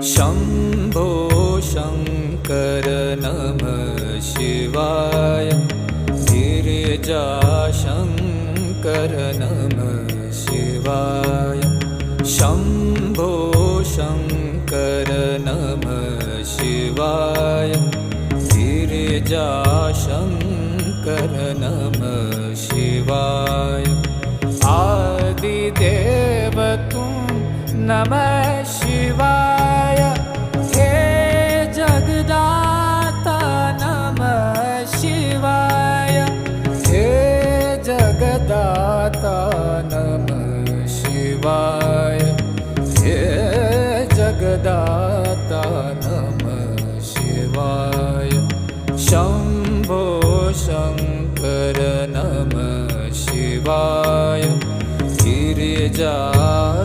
शम्भो शङ्कर नमः शिवाय गिरिजाशङ्कर नमः शिवाय शम्भो शङ्कर नमः शिवाय गिरिजाशङ्कर नमः शिवाय आदिदेव तुम नमः शिवाय हे जगदाता नमः शिवाय हे जगदाता नमः शिवाय हे जगदाता नमः शिवाय शम्भो शङ्कर नमः शिवाय गिरिजाशङ्कर